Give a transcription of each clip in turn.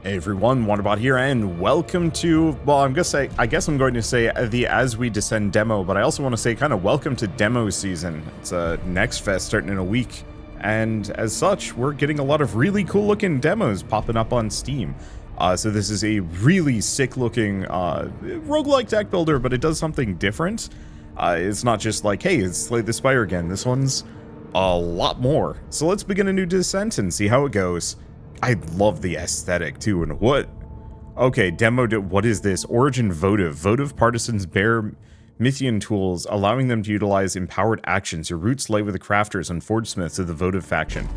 Hey everyone, Wanderbot here, and welcome to, well, I guess I'm going to say the As We Descend demo, but I also want to say kind of welcome to demo season. It's a Next Fest starting in a week, and as such, we're getting a lot of really cool looking demos popping up on Steam. So this is a really sick looking roguelike deck builder, but it does something different. It's not just like, hey, it's Slay the Spire again. This one's a lot more. So let's begin a new descent and see how it goes. I love the aesthetic too, and what? Okay, what is this? Origin Votive. Votive partisans bear Mythian tools, allowing them to utilize empowered actions. Your roots lay with the crafters and forgesmiths of the Votive faction.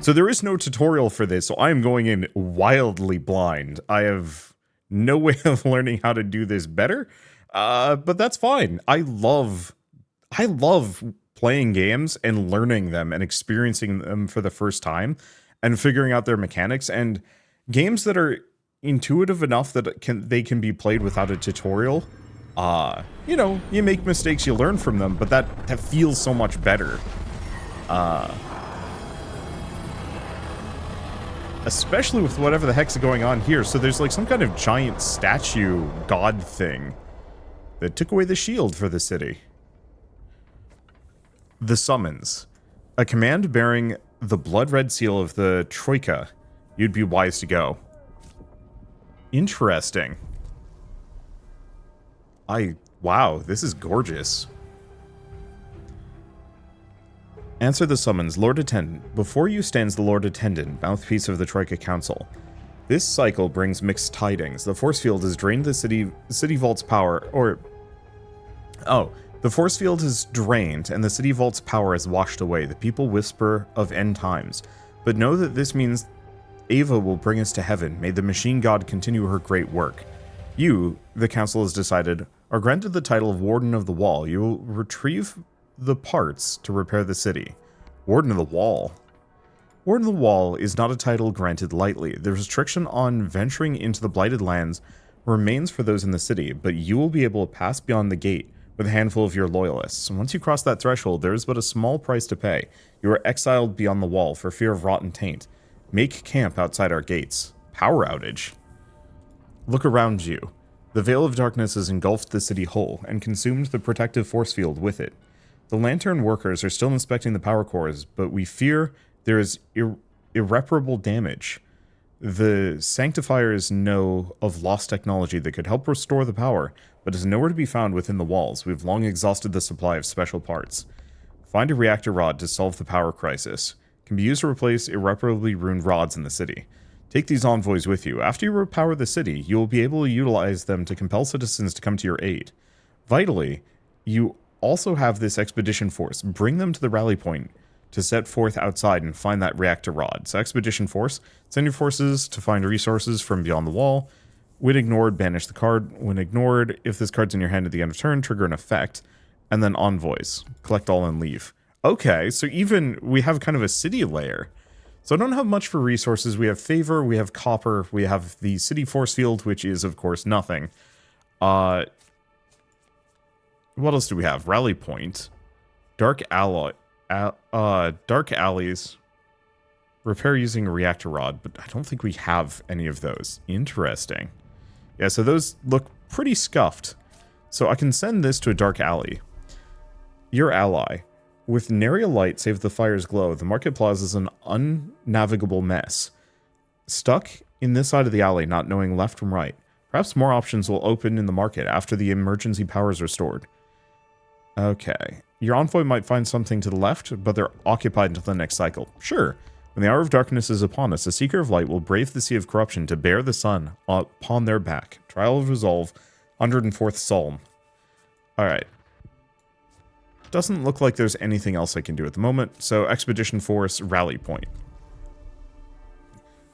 So there is no tutorial for this, so I am going in wildly blind. I have no way of learning how to do this better, but that's fine. I love playing games and learning them and experiencing them for the first time, and figuring out their mechanics, and games that are intuitive enough that they can be played without a tutorial. You know, you make mistakes, you learn from them, but that feels so much better. Especially with whatever the heck's going on here. So there's like some kind of giant statue god thing that took away the shield for the city. The summons. A command bearing the blood-red seal of the Troika. You'd be wise to go. Interesting. Wow, this is gorgeous. Answer the summons. Lord Attendant. Before you stands the Lord Attendant, mouthpiece of the Troika Council. This cycle brings mixed tidings. The force field has drained the city vault's power, the force field is drained, and the city vault's power is washed away. The people whisper of end times. But know that this means Ava will bring us to heaven. May the machine god continue her great work. You, the council has decided, are granted the title of Warden of the Wall. You will retrieve the parts to repair the city. Warden of the Wall. Warden of the Wall is not a title granted lightly. The restriction on venturing into the Blighted Lands remains for those in the city, but you will be able to pass beyond the gate with a handful of your loyalists. Once you cross that threshold, there is but a small price to pay. You are exiled beyond the wall for fear of rotten taint. Make camp outside our gates. Power outage. Look around you. The veil of darkness has engulfed the city whole and consumed the protective force field with it. The lantern workers are still inspecting the power cores, but we fear there is irreparable damage. The sanctifiers know of lost technology that could help restore the power, but is nowhere to be found within the walls. We've long exhausted the supply of special parts. Find a reactor rod to solve the power crisis. Can be used to replace irreparably ruined rods in the city. Take these envoys with you. After you repower the city, you will be able to utilize them to compel citizens to come to your aid. Vitally, you also have this expedition force. Bring them to the rally point to set forth outside and find that reactor rod. So expedition force, send your forces to find resources from beyond the wall. When ignored, banish the card. When ignored, if this card's in your hand at the end of turn, trigger an effect. And then envoys. Collect all and leave. Okay, so even we have kind of a city layer. So I don't have much for resources. We have favor, we have copper, we have the city force field, which is, of course, nothing. What else do we have? Rally point. Dark alleys. Repair using a reactor rod, but I don't think we have any of those. Interesting. Yeah, so those look pretty scuffed. So I can send this to a dark alley. Your ally. With nary a light save the fire's glow, the market plaza is an unnavigable mess. Stuck in this side of the alley, not knowing left from right. Perhaps more options will open in the market after the emergency power is restored. Okay. Your envoy might find something to the left, but they're occupied until the next cycle. Sure. When the hour of darkness is upon us, a seeker of light will brave the sea of corruption to bear the sun upon their back. Trial of Resolve, 104th Psalm. Alright. Doesn't look like there's anything else I can do at the moment, so Expedition Force, Rally Point.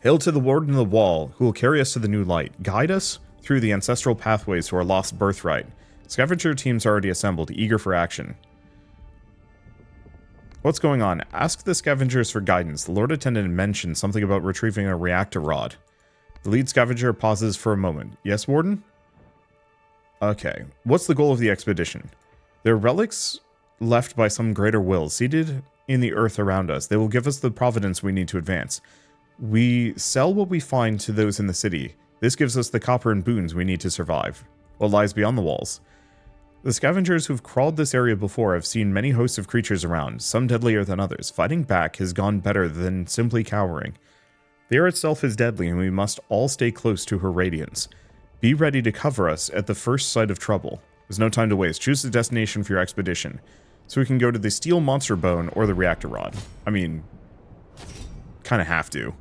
Hail to the Warden of the Wall, who will carry us to the new light. Guide us through the ancestral pathways to our lost birthright. Scavenger teams are already assembled, eager for action. What's going on? Ask the scavengers for guidance. The Lord Attendant mentioned something about retrieving a reactor rod. The lead scavenger pauses for a moment. Yes, Warden? Okay. What's the goal of the expedition? There are relics left by some greater will, seated in the earth around us. They will give us the providence we need to advance. We sell what we find to those in the city. This gives us the copper and boons we need to survive. What lies beyond the walls? The scavengers who've crawled this area before have seen many hosts of creatures around, some deadlier than others. Fighting back has gone better than simply cowering. The air itself is deadly, and we must all stay close to her radiance. Be ready to cover us at the first sight of trouble. There's no time to waste. Choose the destination for your expedition, so we can go to the steel monster bone or the reactor rod. I mean, kind of have to.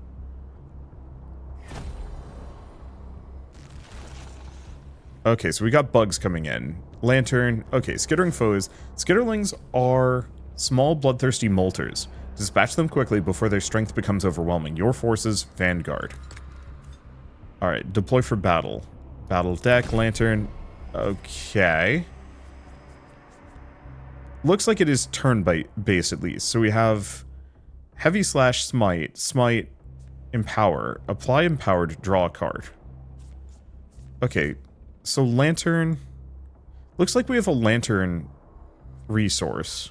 Okay, so we got bugs coming in. Lantern. Okay, skittering foes. Skitterlings are small, bloodthirsty molters. Dispatch them quickly before their strength becomes overwhelming. Your forces, Vanguard. Alright, deploy for battle. Battle deck, lantern. Okay. Looks like it is turn-based at least. So we have heavy slash smite. Smite, empower. Apply empowered, draw a card. Okay, so lantern. Looks like we have a lantern resource.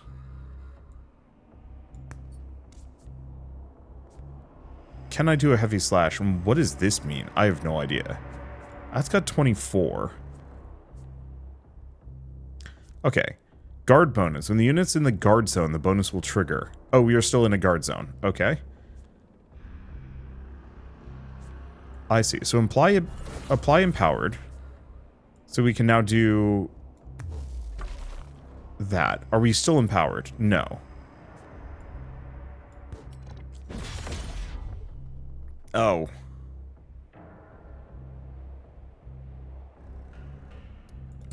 Can I do a heavy slash? And what does this mean? I have no idea. That's got 24. Okay. Guard bonus. When the unit's in the guard zone, the bonus will trigger. Oh, we are still in a guard zone. Okay. I see. So apply empowered. So we can now do that. Are we still empowered? No. Oh.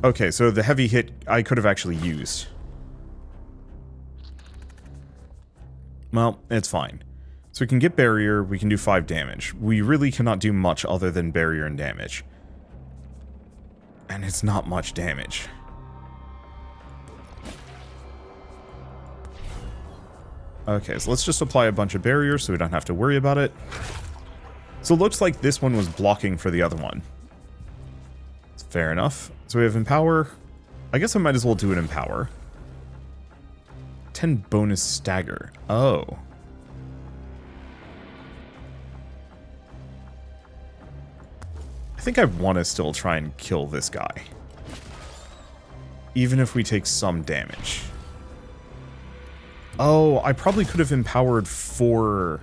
Okay, so the heavy hit I could have actually used. Well, it's fine. So we can get barrier, we can do 5 damage. We really cannot do much other than barrier and damage. And it's not much damage. Okay, so let's just apply a bunch of barriers so we don't have to worry about it. So it looks like this one was blocking for the other one. Fair enough. So we have Empower. I guess I might as well do an Empower. 10 bonus stagger. Oh. I think I want to still try and kill this guy. Even if we take some damage. Oh, I probably could have empowered for...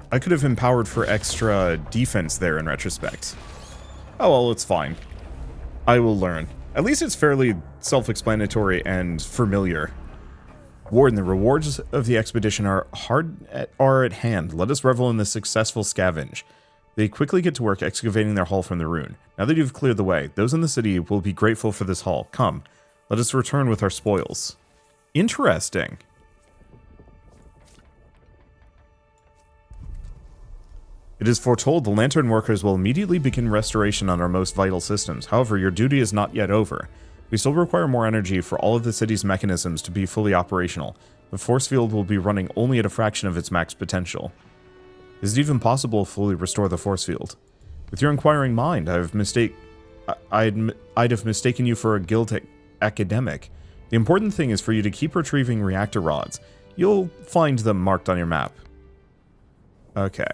I could have empowered for extra defense there in retrospect. Oh well, it's fine. I will learn. At least it's fairly self-explanatory and familiar. Warden, the rewards of the expedition are at hand. Let us revel in the successful scavenge. They quickly get to work excavating their haul from the ruin. Now that you've cleared the way, those in the city will be grateful for this haul. Come, let us return with our spoils. Interesting. It is foretold the lantern workers will immediately begin restoration on our most vital systems. However, your duty is not yet over. We still require more energy for all of the city's mechanisms to be fully operational. The force field will be running only at a fraction of its max potential. Is it even possible to fully restore the force field? With your inquiring mind, I'd have mistaken you for a guild academic. The important thing is for you to keep retrieving reactor rods. You'll find them marked on your map. Okay.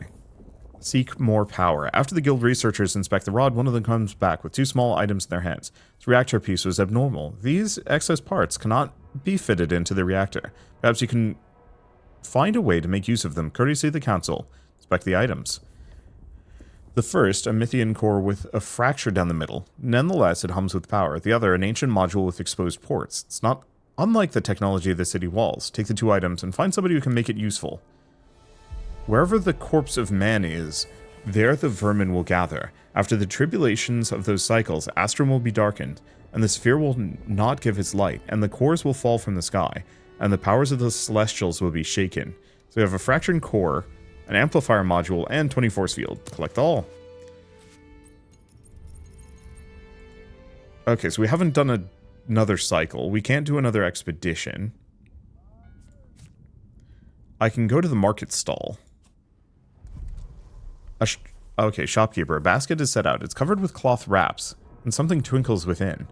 Seek more power. After the guild researchers inspect the rod, one of them comes back with 2 small items in their hands. This reactor piece was abnormal. These excess parts cannot be fitted into the reactor. Perhaps you can find a way to make use of them, courtesy of the council. Inspect the items. The first, a Mythian core with a fracture down the middle. Nonetheless, it hums with power. The other, an ancient module with exposed ports. It's not unlike the technology of the city walls. Take the 2 items and find somebody who can make it useful. Wherever the corpse of man is, there the vermin will gather. After the tribulations of those cycles, Astrum will be darkened, and the sphere will not give its light, and the cores will fall from the sky, and the powers of the celestials will be shaken. So we have a fractured core, an amplifier module, and 20 force field. Collect all. Okay, so we haven't done another cycle. We can't do another expedition. I can go to the market stall. Okay, shopkeeper. A basket is set out. It's covered with cloth wraps, and something twinkles within.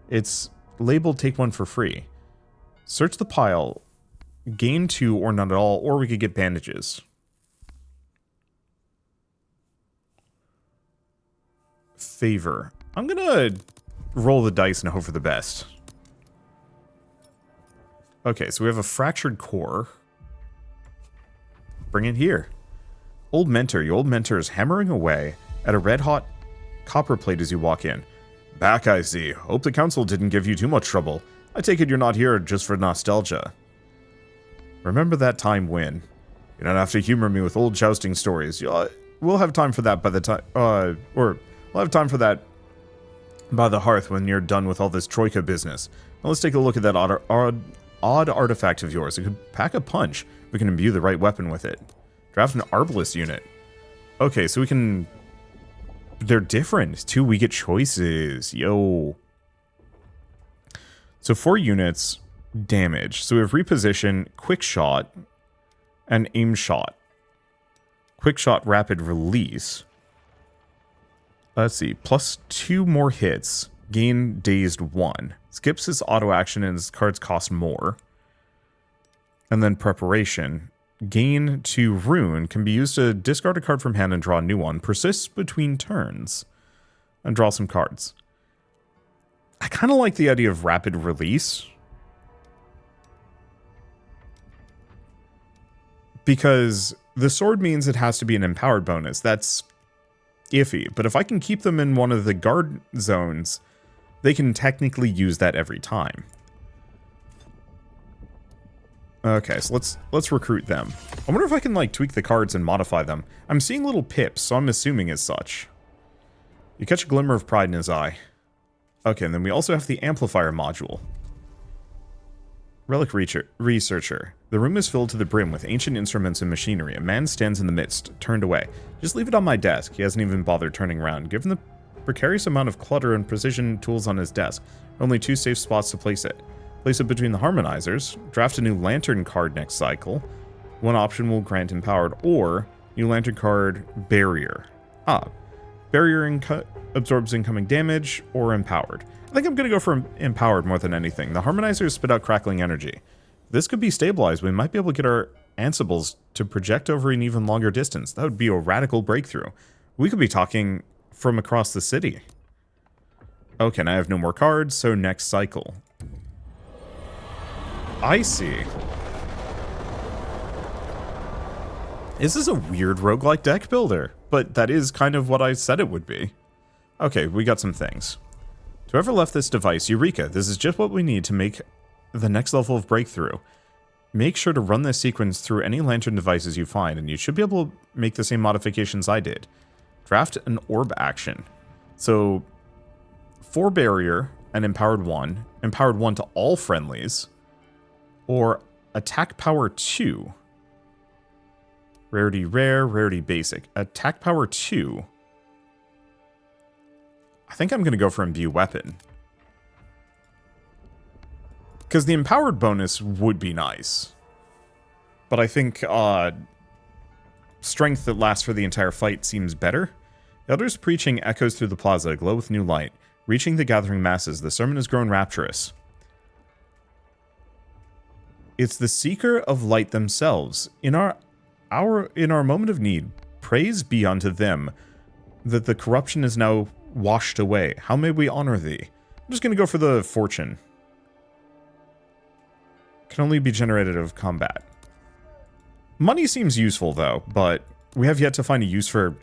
It's labeled "Take one for free." Search the pile. gain 2 or none at all, or we could get bandages. Favor. I'm gonna roll the dice and hope for the best. Okay, so we have a fractured core. Bring it here. Old mentor. Your old mentor is hammering away at a red-hot copper plate as you walk in. Back, I see. Hope the council didn't give you too much trouble. I take it you're not here just for nostalgia. Remember that time when? You don't have to humor me with old jousting stories. We'll have time for that by the time, we'll have time for that by the hearth when you're done with all this troika business. Now let's take a look at that odd artifact of yours. It could pack a punch. We can imbue the right weapon with it. Draft an Arbalest unit. Okay, so we can... They're different, too. We get choices. Yo. So 4 units, damage. So we have reposition, quick shot, and aim shot. Quick shot, rapid release. Let's see. Plus 2 more hits. Gain dazed 1. Skips his auto action and his cards cost more. And then preparation. Gain 2 rune can be used to discard a card from hand and draw a new one. Persists between turns. And draw some cards. I kind of like the idea of rapid release. Because the sword means it has to be an empowered bonus. That's iffy. But if I can keep them in one of the guard zones, they can technically use that every time. Okay, so let's recruit them. I wonder if I can, like, tweak the cards and modify them. I'm seeing little pips, so I'm assuming as such. You catch a glimmer of pride in his eye. Okay, and then we also have the amplifier module. Relic Researcher. The room is filled to the brim with ancient instruments and machinery. A man stands in the midst, turned away. Just leave it on my desk. He hasn't even bothered turning around. Given the precarious amount of clutter and precision tools on his desk, only 2 safe spots to place it. Place it between the harmonizers. Draft a new lantern card next cycle. One option will grant empowered, or new lantern card barrier. Barrier absorbs incoming damage, or empowered. I think I'm going to go for empowered more than anything. The harmonizers spit out crackling energy. This could be stabilized. We might be able to get our ansibles to project over an even longer distance. That would be a radical breakthrough. We could be talking from across the city. Okay, and I have no more cards, so next cycle. I see. This is a weird roguelike deck builder, but that is kind of what I said it would be. Okay, we got some things. To whoever left this device, Eureka, this is just what we need to make the next level of breakthrough. Make sure to run this sequence through any lantern devices you find, and you should be able to make the same modifications I did. Draft an orb action. So, 4 barrier and empowered 1 to all friendlies, or attack power 2. Rarity rare, rarity basic. Attack power 2. I think I'm going to go for imbue weapon. Because the empowered bonus would be nice. But I think strength that lasts for the entire fight seems better. The Elder's preaching echoes through the plaza, aglow with new light. Reaching the gathering masses, the sermon has grown rapturous. It's the seeker of light themselves. In our moment of need, praise be unto them that the corruption is now washed away. How may we honor thee? I'm just going to go for the fortune. Can only be generated out of combat. Money seems useful, though, but we have yet to find a use for,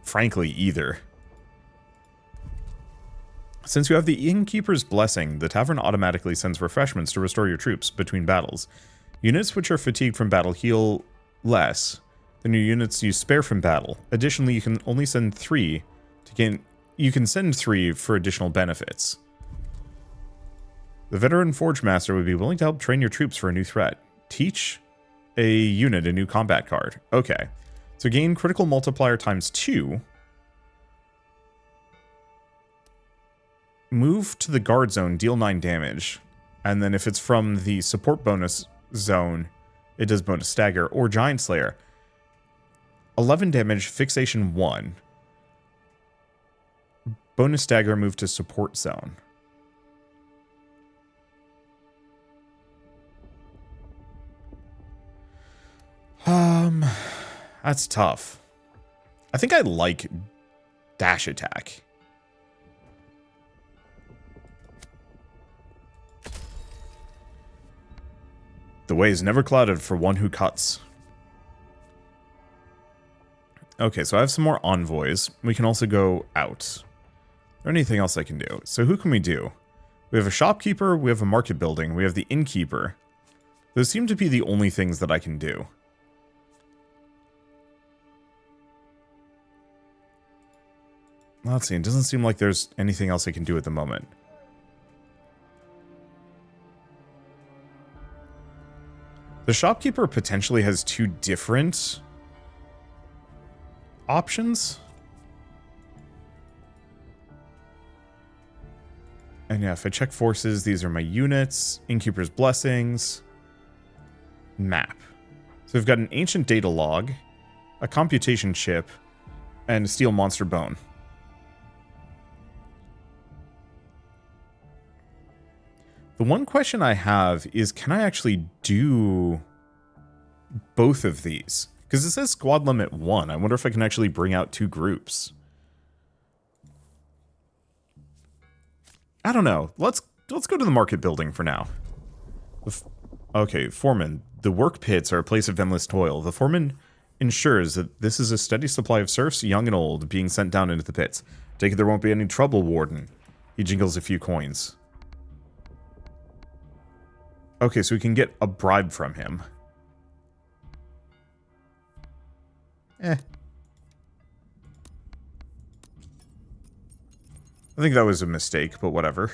frankly, either. Since you have the Innkeeper's Blessing, the tavern automatically sends refreshments to restore your troops between battles. Units which are fatigued from battle heal less than your units you spare from battle. Additionally, you can only send 3 to gain... You can send 3 for additional benefits. The Veteran Forge Master would be willing to help train your troops for a new threat. Teach a unit a new combat card. Okay. So gain critical multiplier times 2. Move to the guard zone, deal 9 damage. And then if it's from the support bonus zone, it does bonus stagger. Or Giant Slayer. 11 damage, fixation 1. Bonus stagger, move to support zone. That's tough. I think I like dash attack. The way is never clouded for one who cuts. Okay, so I have some more envoys. We can also go out. Is there anything else I can do? So who can we do? We have a shopkeeper, we have a market building, we have the innkeeper. Those seem to be the only things that I can do. Let's see, it doesn't seem like there's anything else I can do at the moment. The shopkeeper potentially has two different options. And yeah, if I check forces, these are my units. Innkeeper's Blessings. Map. So we've got an ancient data log, a computation chip, and a steel monster bone. The one question I have is, can I actually do both of these? Because it says squad limit 1. I wonder if I can actually bring out 2 groups. I don't know. Let's go to the market building for now. Okay, foreman. The work pits are a place of endless toil. The foreman ensures that this is a steady supply of serfs, young and old, being sent down into the pits. Take it there won't be any trouble, warden. He jingles a few coins. Okay, so we can get a bribe from him. I think that was a mistake, but whatever.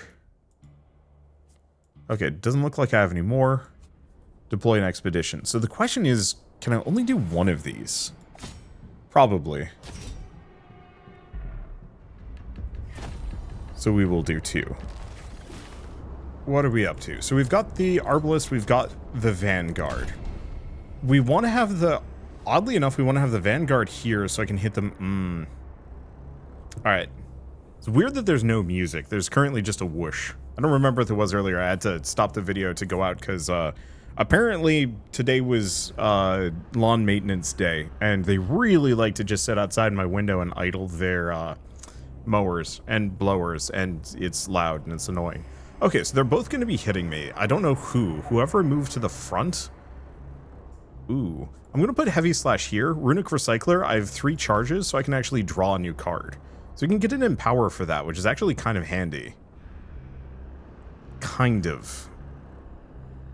Okay, it doesn't look like I have any more. Deploy an expedition. So the question is, can I only do one of these? Probably. So we will do 2. What are we up to? So we've got the Arbalest, we've got the Vanguard. We want to have the... Oddly enough, we want to have the Vanguard here so I can hit them... Alright. It's weird that there's no music. There's currently just a whoosh. I don't remember if there was earlier. I had to stop the video to go out because apparently today was lawn maintenance day. And they really like to just sit outside my window and idle their mowers and blowers. And it's loud and it's annoying. Okay, so they're both going to be hitting me. I don't know who. Whoever moved to the front? Ooh. I'm going to put Heavy Slash here. Runic Recycler, I have 3 charges, so I can actually draw a new card. So you can get an Empower for that, which is actually kind of handy. Kind of.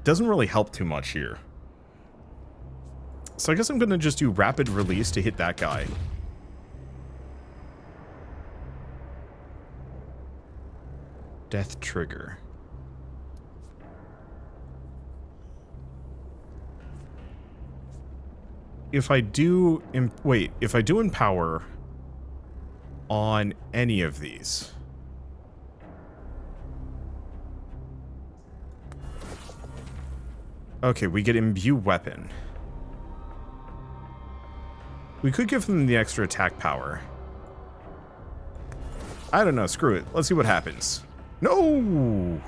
Doesn't really help too much here. So I guess I'm going to just do Rapid Release to hit that guy. Death Trigger. If I do... if I do Empower on any of these... Okay, we get Imbue Weapon. We could give them the extra attack power. I don't know, screw it. Let's see what happens. No!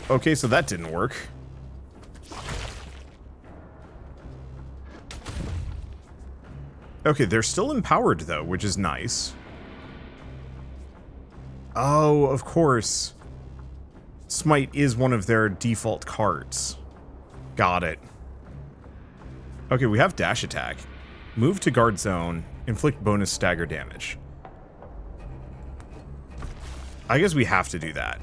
Okay, so that didn't work. Okay, they're still empowered, though, which is nice. Oh, of course. Smite is one of their default cards. Got it. Okay, we have dash attack. Move to guard zone. Inflict bonus stagger damage. I guess we have to do that.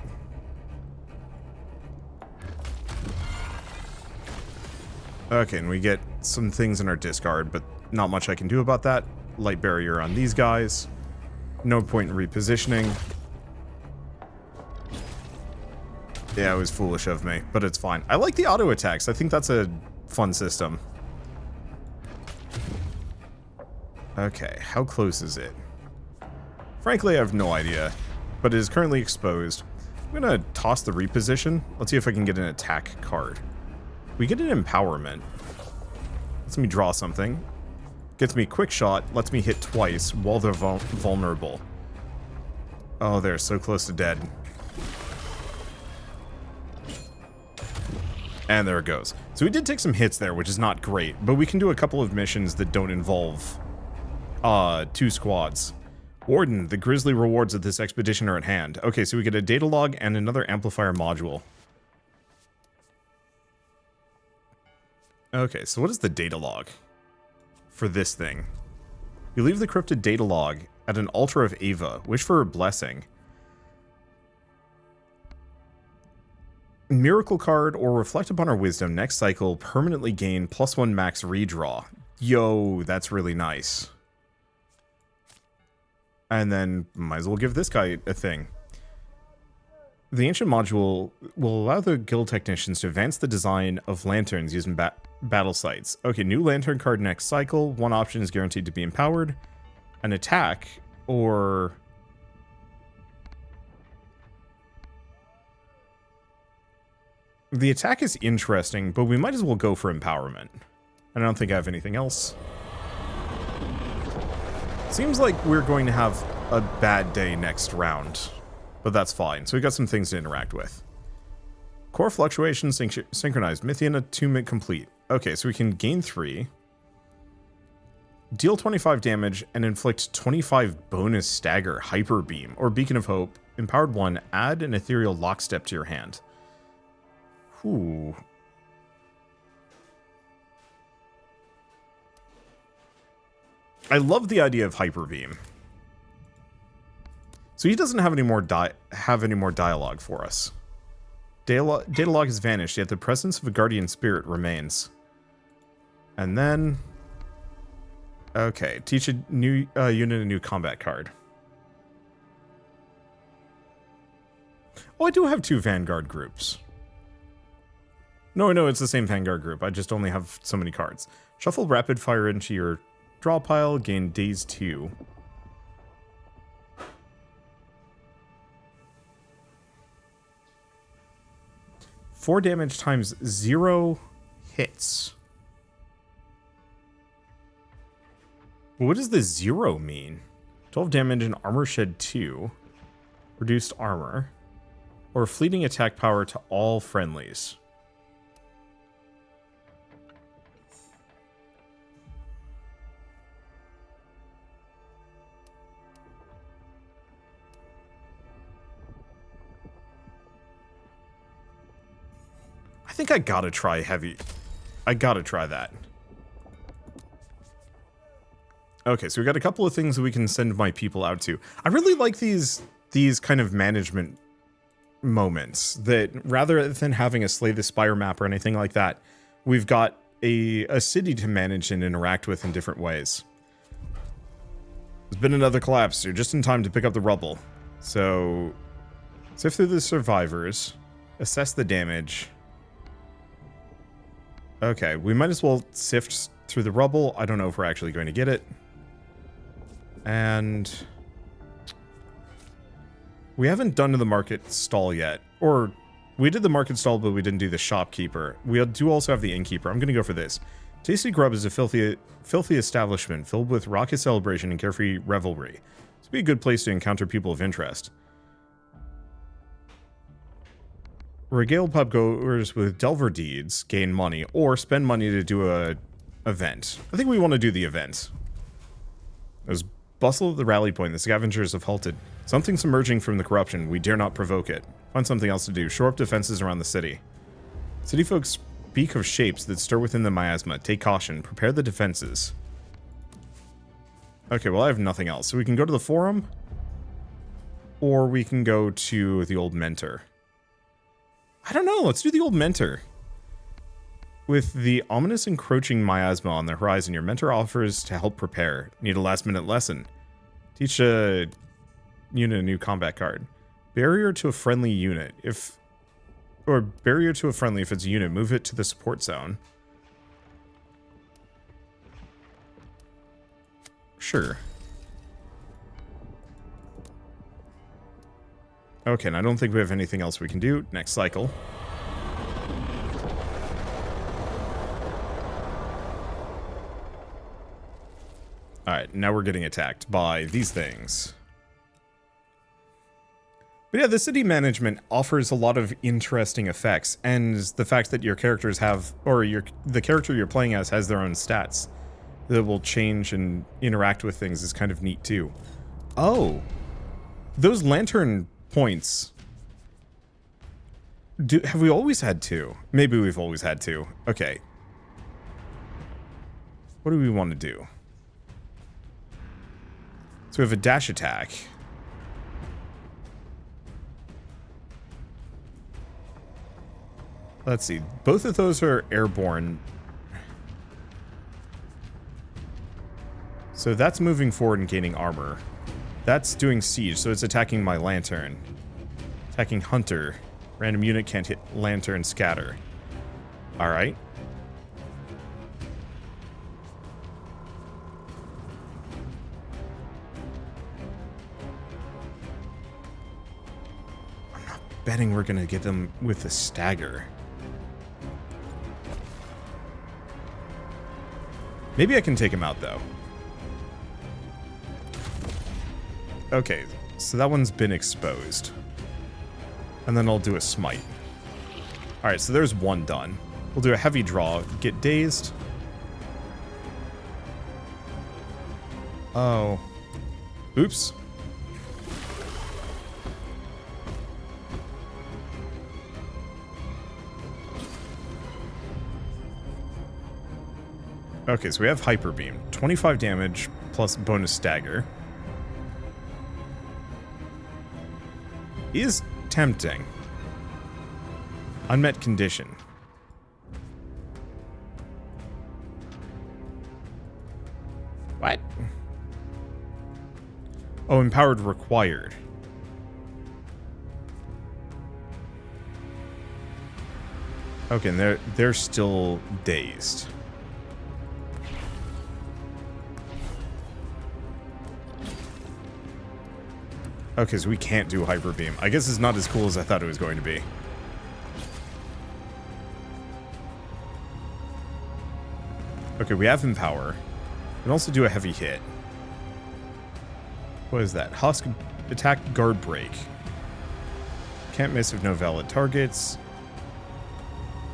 Okay, and we get some things in our discard, but not much I can do about that. Light barrier on these guys. No point in repositioning. Yeah, it was foolish of me, but it's fine. I like the auto attacks. I think that's a fun system. Okay, how close is it? Frankly, I have no idea, but it is currently exposed. I'm gonna toss the reposition. Let's see if I can get an attack card. We get an empowerment. Lets me draw something. Gets me quick shot, lets me hit twice while they're vulnerable. Oh, they're so close to dead. And there it goes. So we did take some hits there, which is not great, but we can do a couple of missions that don't involve 2 squads. Warden, the grisly rewards of this expedition are at hand. Okay, so we get a data log and another amplifier module. Okay, so what is the data log for this thing? You leave the cryptid data log at an altar of Ava. Wish for a blessing. Miracle card or reflect upon our wisdom next cycle, permanently gain +1 max redraw. Yo, that's really nice. And then might as well give this guy a thing. The ancient module will allow the guild technicians to advance the design of lanterns using battle sites. Okay, new lantern card next cycle. One option is guaranteed to be empowered. An attack or... The attack is interesting, but we might as well go for empowerment. I don't think I have anything else. Seems like we're going to have a bad day next round, but that's fine. So we got some things to interact with. Core fluctuation synchronized. Mythian attunement complete. Okay, so we can gain 3. Deal 25 damage and inflict 25 bonus stagger, hyper beam, or beacon of hope. Empowered 1, add an ethereal lockstep to your hand. Ooh. I love the idea of hyper beam. So he doesn't have any more dialogue for us. Data log has vanished, yet the presence of a guardian spirit remains. And then, okay, teach a new unit a new combat card. Oh, I do have 2 Vanguard groups. No, it's the same Vanguard group. I just only have so many cards. Shuffle rapid fire into your draw pile, gain daze 2. Four damage times 0 hits. What does the 0 mean? 12 damage and armor shed 2. Reduced armor. Or fleeting attack power to all friendlies. I think I gotta try heavy. I gotta try that. Okay, so we got a couple of things that we can send my people out to. I really like these kind of management moments that rather than having a Slay the Spire map or anything like that, we've got a city to manage and interact with in different ways. There's been another collapse. You're just in time to pick up the rubble. So, sift through the survivors, assess the damage. Okay, we might as well sift through the rubble. I don't know if we're actually going to get it. And we haven't done the market stall yet. Or we did the market stall, but we didn't do the shopkeeper. We do also have the innkeeper. I'm going to go for this. Tasty Grub is a filthy establishment filled with raucous celebration and carefree revelry. This would be a good place to encounter people of interest. Regale pub goers with Delver deeds, gain money, or spend money to do a event. I think we want to do the event. There's bustle at the rally point. The scavengers have halted. Something's emerging from the corruption. We dare not provoke it. Find something else to do. Shore up defenses around the city. City folks speak of shapes that stir within the miasma. Take caution. Prepare the defenses. Okay, well I have nothing else. So we can go to the forum, or we can go to the old mentor. I don't know, let's do the old mentor. With the ominous encroaching miasma on the horizon, your mentor offers to help prepare. Need a last-minute lesson. Teach a unit a new combat card. Barrier to a friendly unit. Barrier to a friendly if it's a unit. Move it to the support zone. Sure. Okay, and I don't think we have anything else we can do. Next cycle. Alright, now we're getting attacked by these things. But yeah, the city management offers a lot of interesting effects, and the fact that your characters have, or the character you're playing as has their own stats that will change and interact with things is kind of neat too. Oh, those lantern points. Have we always had two? Maybe we've always had two. Okay. What do we want to do? So we have a dash attack. Let's see. Both of those are airborne. So that's moving forward and gaining armor. That's doing siege, so it's attacking my lantern. Attacking hunter. Random unit can't hit lantern scatter. Alright. I'm not betting we're gonna get them with a stagger. Maybe I can take him out, though. Okay, so that one's been exposed. And then I'll do a smite. Alright, so there's one done. We'll do a heavy draw. Get dazed. Oh. Oops. Okay, so we have Hyper Beam. 25 damage plus bonus stagger. Is tempting. Unmet condition. What? Oh, empowered required. Okay, and they're still dazed. Okay, so we can't do Hyper Beam. I guess it's not as cool as I thought it was going to be. Okay, we have Empower. We can also do a heavy hit. What is that? Husk attack guard break. Can't miss if no valid targets.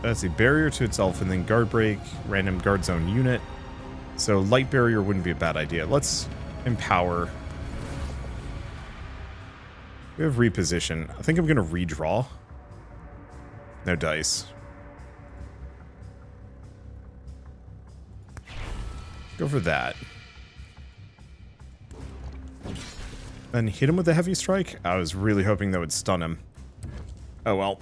That's a barrier to itself and then guard break, random guard zone unit. So light barrier wouldn't be a bad idea. Let's empower. We have reposition. I think I'm going to redraw. No dice. Go for that. Then hit him with a heavy strike. I was really hoping that would stun him. Oh well.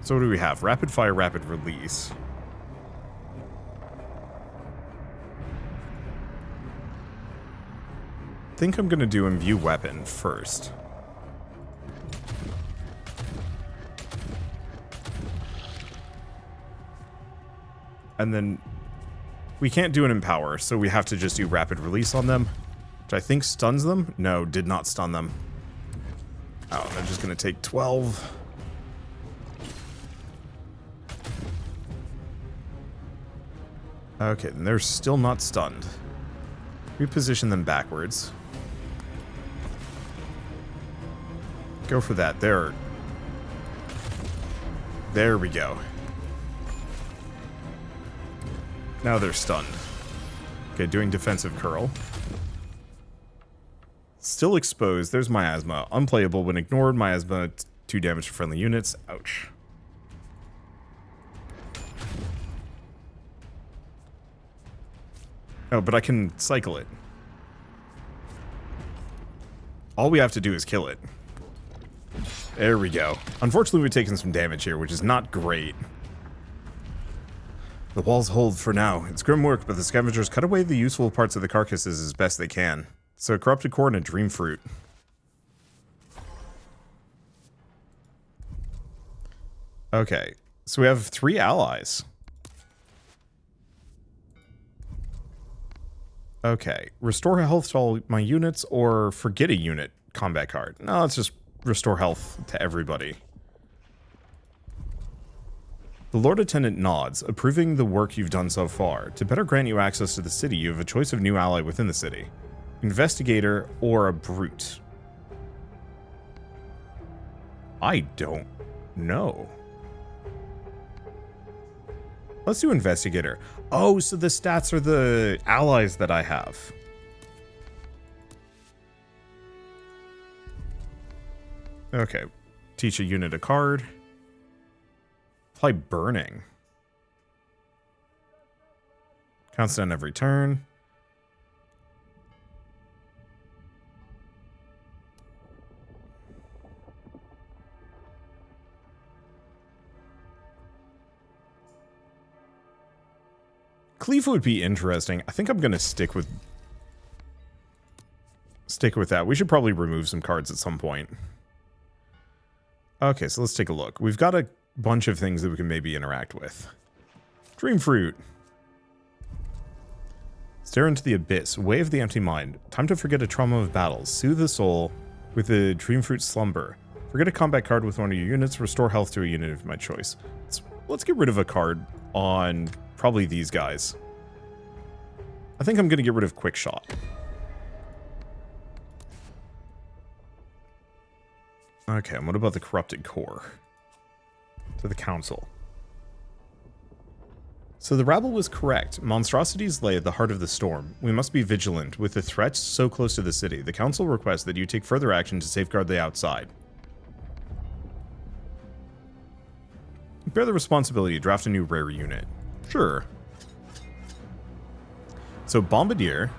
So what do we have? Rapid fire, rapid release. I think I'm gonna do imbue weapon first. And then we can't do an empower, so we have to just do rapid release on them, which I think stuns them. No, did not stun them. Oh, they're just gonna take 12. Okay, then they're still not stunned. Reposition them backwards. Go for that. There we go. Now they're stunned. Okay, doing defensive curl. Still exposed. There's miasma. Unplayable when ignored. Miasma, 2 damage to friendly units. Ouch. Oh, but I can cycle it. All we have to do is kill it. There we go. Unfortunately, we've taken some damage here, which is not great. The walls hold for now. It's grim work, but the scavengers cut away the useful parts of the carcasses as best they can. So a corrupted core and a dream fruit. Okay, so we have 3 allies. Okay, restore health to all my units or forget a unit combat card. No, let's just restore health to everybody. The Lord Attendant nods, approving the work you've done so far. To better grant you access to the city, you have a choice of new ally within the city. Investigator or a brute. I don't know. Let's do investigator. Oh, so the stats are the allies that I have. Okay. Teach a unit a card. Apply burning. Counts down every turn. Cleave would be interesting. I think I'm going to stick with that. We should probably remove some cards at some point. Okay, so let's take a look. We've got a bunch of things that we can maybe interact with. Dream Fruit. Stare into the abyss. Way of the empty mind. Time to forget a trauma of battles. Soothe the soul with the Dream Fruit slumber. Forget a combat card with one of your units. Restore health to a unit of my choice. Let's get rid of a card on probably these guys. I think I'm going to get rid of Quick Shot. Okay, and what about the Corrupted Core? To the Council. So the rabble was correct. Monstrosities lay at the heart of the storm. We must be vigilant. With the threats so close to the city, the Council requests that you take further action to safeguard the outside. Bear the responsibility. Draft a new rare unit. Sure. So Bombardier.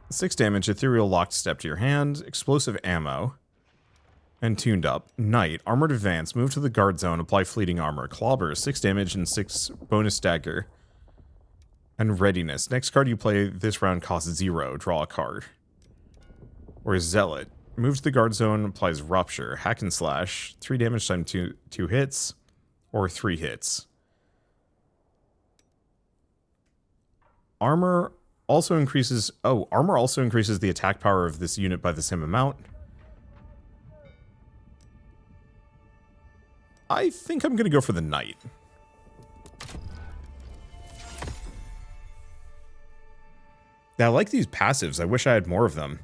6 damage, ethereal locked step to your hand, explosive ammo. And tuned up. Knight, armored advance, move to the guard zone, apply fleeting armor. Clobber, 6 damage and 6 bonus dagger. And readiness. Next card you play this round costs 0. Draw a card. Or Zealot. Move to the guard zone, applies rupture. Hack and slash, 3 damage time 2 hits. Or 3 hits. Armor also increases... Oh, armor also increases the attack power of this unit by the same amount. I think I'm going to go for the Knight. Yeah, I like these passives. I wish I had more of them.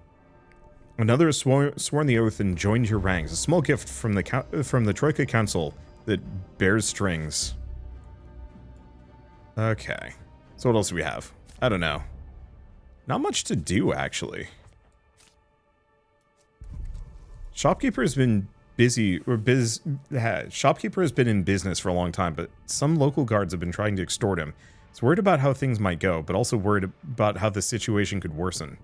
Another has sworn the oath and joined your ranks. A small gift from the Troika Council that bears strings. Okay. So what else do we have? I don't know. Not much to do, actually. Shopkeeper has been Shopkeeper has been in business for a long time, but some local guards have been trying to extort him. He's worried about how things might go, but also worried about how the situation could worsen.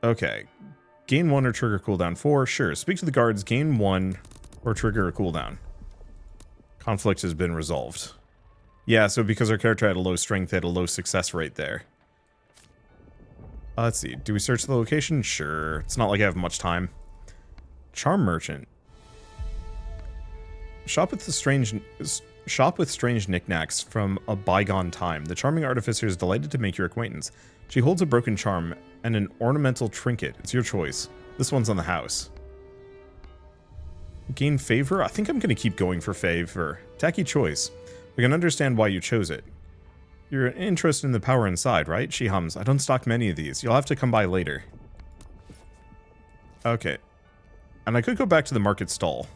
Okay. Gain 1 or trigger cooldown 4. Sure. Speak to the guards. Gain 1 or trigger a cooldown. Conflict has been resolved. Yeah, so because our character had a low strength, they had a low success rate there. Let's see. Do we search the location? Sure. It's not like I have much time. Charm Merchant. Shop with strange knickknacks from a bygone time. The charming artificer is delighted to make your acquaintance. She holds a broken charm and an ornamental trinket. It's your choice. This one's on the house. Gain favor? I think I'm going to keep going for favor. Tacky choice. I can understand why you chose it. You're interested in the power inside, right? She hums. I don't stock many of these. You'll have to come by later. Okay. And I could go back to the market stall.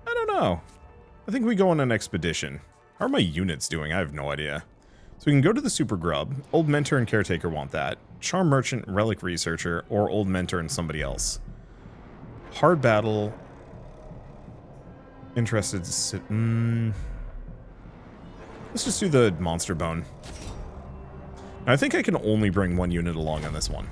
I don't know. I think we go on an expedition. How are my units doing? I have no idea. So we can go to the Super Grub. Old Mentor and Caretaker want that. Charm Merchant, Relic Researcher, or Old Mentor and somebody else. Hard Battle. Interested to sit... Let's just do the Monster Bone. I think I can only bring 1 unit along on this one.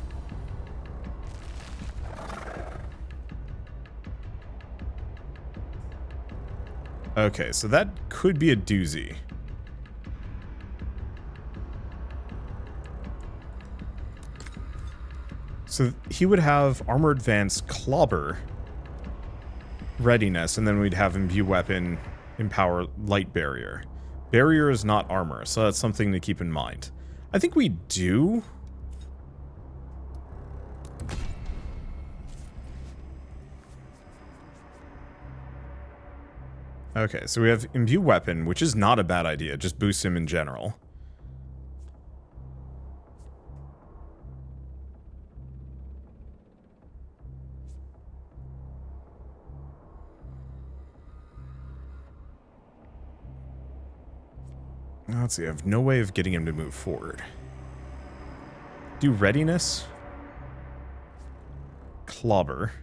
Okay, so that could be a doozy. So he would have Armor Advance, Clobber, Readiness, and then we'd have Imbue Weapon, Empower, Light Barrier. Barrier is not armor, so that's something to keep in mind. I think we do. Okay, so we have Imbue Weapon, which is not a bad idea. Just boosts him in general. Let's see, I have no way of getting him to move forward. Do readiness. Clobber.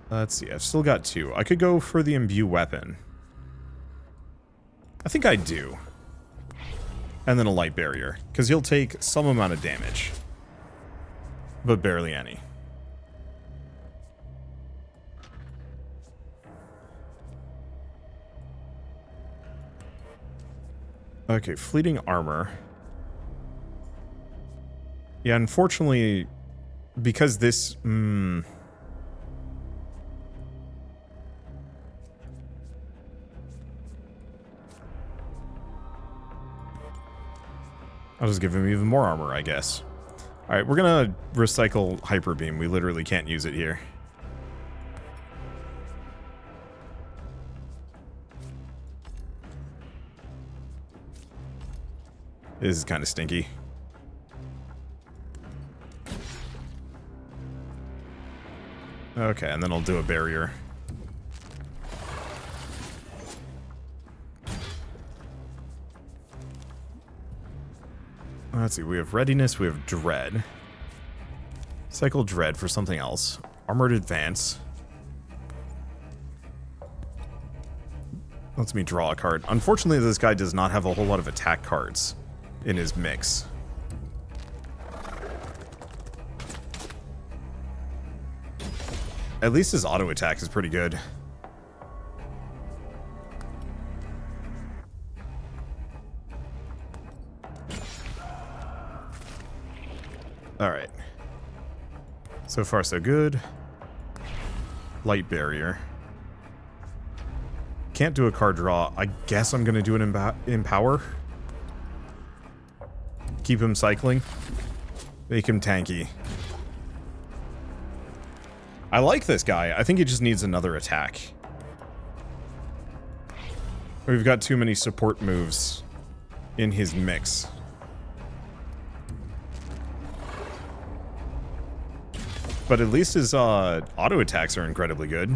Let's see, I've still got 2. I could go for the Imbue Weapon. I think I do. And then a Light Barrier, because he'll take some amount of damage. But barely any. Okay, Fleeting Armor. Yeah, unfortunately, because this... I'll just give him even more armor, I guess. Alright, we're gonna recycle Hyper Beam. We literally can't use it here. This is kind of stinky. Okay, and then I'll do a barrier. Let's see, we have Readiness, we have Dread. Cycle Dread for something else. Armored Advance. Lets me draw a card. Unfortunately, this guy does not have a whole lot of attack cards in his mix. At least his auto attack is pretty good. Alright. So far, so good. Light Barrier. Can't do a card draw. I guess I'm going to do an Empower. Keep him cycling. Make him tanky. I like this guy. I think he just needs another attack. We've got too many support moves in his mix. But at least his auto attacks are incredibly good.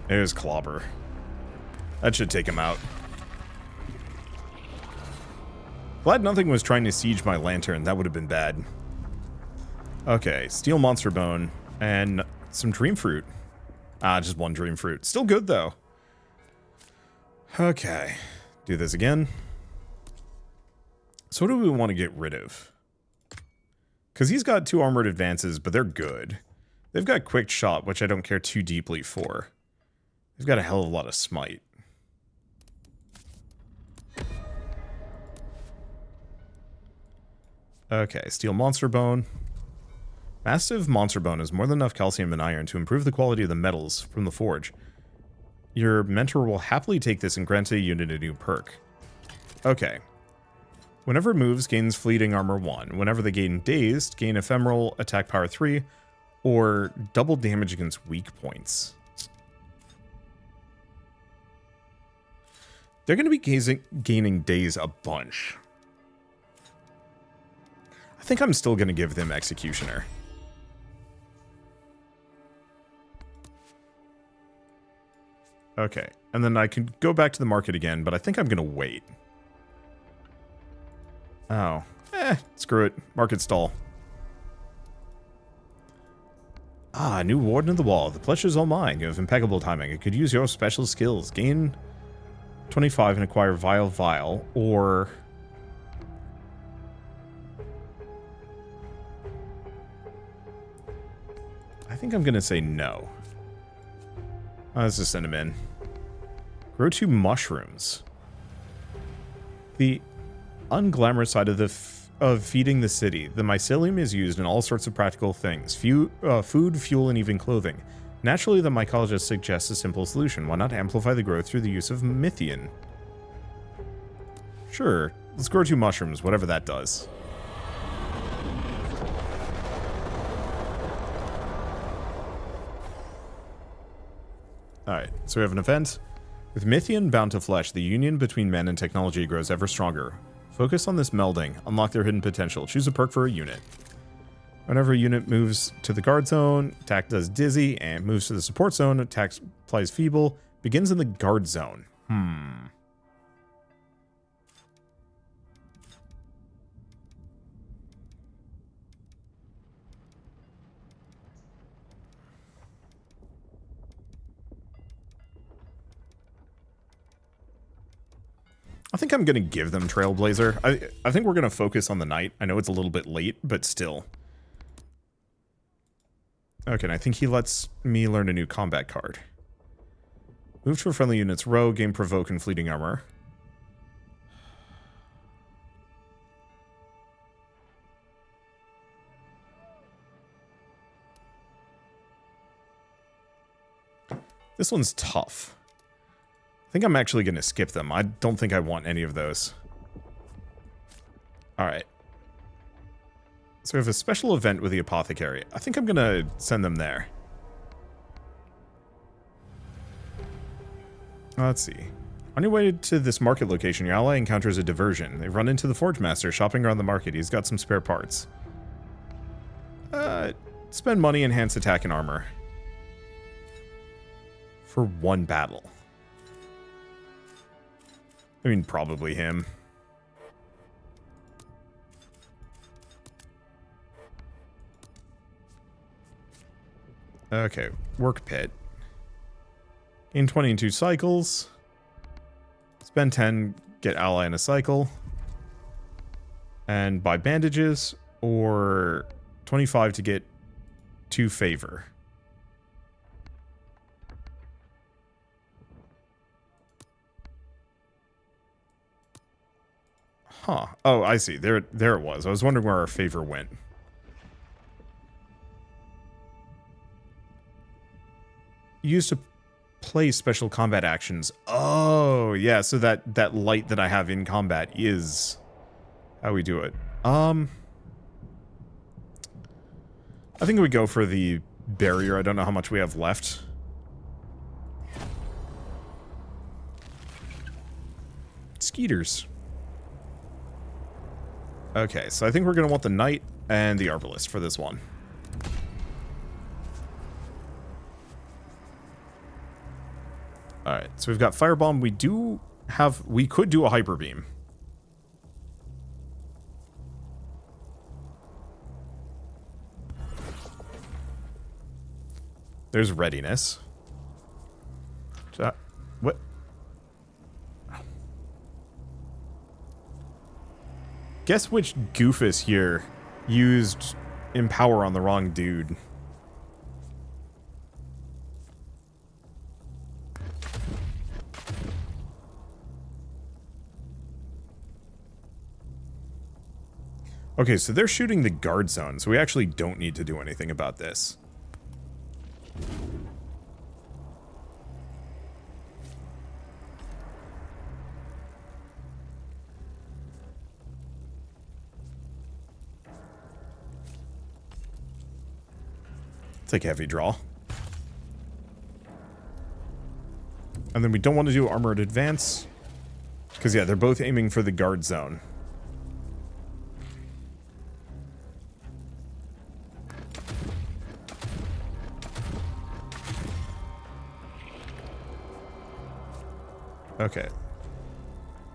There's Clobber. That should take him out. Glad nothing was trying to siege my lantern. That would have been bad. Okay, Steel Monster Bone and some Dream Fruit. Ah, just one Dream Fruit. Still good, though. Okay. Do this again. So what do we want to get rid of? Because he's got 2 armored advances, but they're good. They've got Quick Shot, which I don't care too deeply for. They've got a hell of a lot of Smite. Okay, Steel Monster Bone. Massive Monster Bone has more than enough calcium and iron to improve the quality of the metals from the forge. Your mentor will happily take this and grant a unit a new perk. Okay. Whenever it moves, gains Fleeting Armor 1. Whenever they gain Dazed, gain Ephemeral Attack Power 3, or double damage against weak points. They're going to be gaining Daze a bunch. I think I'm still going to give them Executioner. Okay, and then I can go back to the market again, but I think I'm going to wait. Oh. Screw it. Market stall. Ah, new Warden of the Wall. The pleasure's all mine. You have impeccable timing. I could use your special skills. Gain 25 and acquire Vile Vial, or... I think I'm going to say no. Let's just send him in. Grow 2 mushrooms. The unglamorous side of feeding the city. The mycelium is used in all sorts of practical things. Food, fuel, and even clothing. Naturally, the mycologist suggests a simple solution. Why not amplify the growth through the use of Mythian? Sure, let's grow 2 mushrooms, whatever that does. Alright, so we have an event. With Mythian bound to flesh, the union between men and technology grows ever stronger. Focus on this melding, unlock their hidden potential, choose a perk for a unit. Whenever a unit moves to the guard zone, attack does dizzy, and moves to the support zone, attack applies feeble, begins in the guard zone. I think I'm going to give them Trailblazer. I think we're going to focus on the Knight. I know it's a little bit late, but still. Okay, and I think he lets me learn a new combat card. Move to a friendly unit's row, gain Provoke and Fleeting Armor. This one's tough. I think I'm actually going to skip them. I don't think I want any of those. Alright. So we have a special event with the Apothecary. I think I'm going to send them there. Let's see. On your way to this market location, your ally encounters a diversion. They run into the Forge Master shopping around the market. He's got some spare parts. Spend money, enhance attack and armor. For 1 battle. I mean, probably him. Okay, work pit. In 20 and 2 cycles. Spend 10, get ally in a cycle. And buy bandages, or 25 to get 2 favor. Huh. Oh, I see. There it was. I was wondering where our favor went. Used to play special combat actions. Oh, yeah. So that light that I have in combat is how we do it. I think we go for the barrier. I don't know how much we have left. Skeeters. Okay, so I think we're going to want the Knight and the Arbalist for this one. Alright, so we've got Firebomb. We could do a Hyper Beam. There's Readiness. What? Guess which goofus here used Empower on the wrong dude. Okay, so they're shooting the guard zone, so we actually don't need to do anything about this. Take heavy draw. And then we don't want to do armored advance. Because, yeah, they're both aiming for the guard zone. Okay.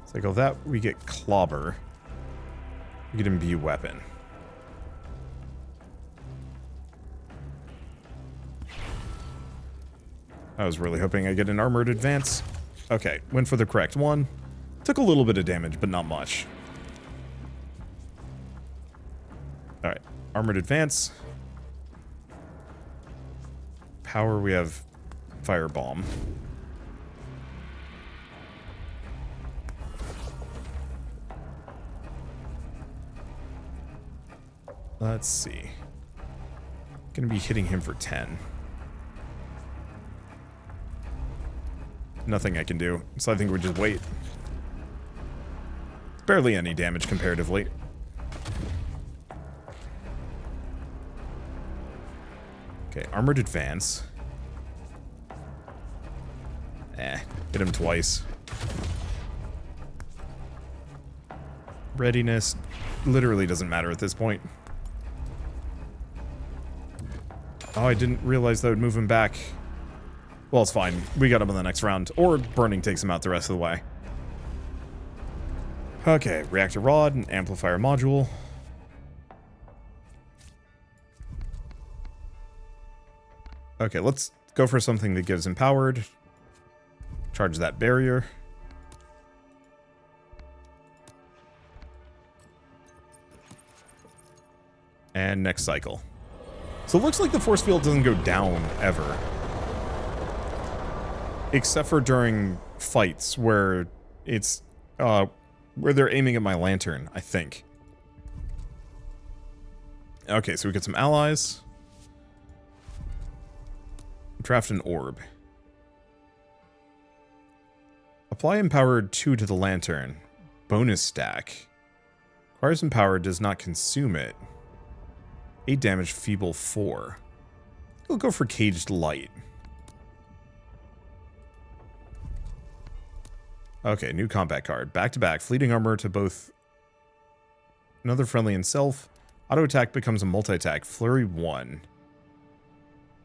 Cycle that, we get Clobber. We get Imbue Weapon. I was really hoping I get an armored advance. Okay, went for the correct one. Took a little bit of damage, but not much. Alright, armored advance. Power, we have Firebomb. Let's see. Gonna be hitting him for 10. Nothing I can do, so I think we just wait. Barely any damage comparatively. Okay, armored advance. Hit him twice. Readiness literally doesn't matter at this point. Oh, I didn't realize that would move him back. Well, it's fine. We got him in the next round. Or burning takes him out the rest of the way. Okay, reactor rod and amplifier module. Okay, let's go for something that gives empowered. Charge that barrier. And next cycle. So it looks like the force field doesn't go down ever. Except for during fights where it's where they're aiming at my lantern, I think. Okay, so we get some allies. Draft an orb. Apply empowered 2 to the lantern. Bonus stack. Requires empowered, does not consume it. 8 damage, feeble 4. We'll go for caged light. Okay, new combat card. Back to back. Fleeting armor to both another friendly and self. Auto attack becomes a multi-attack. Flurry 1.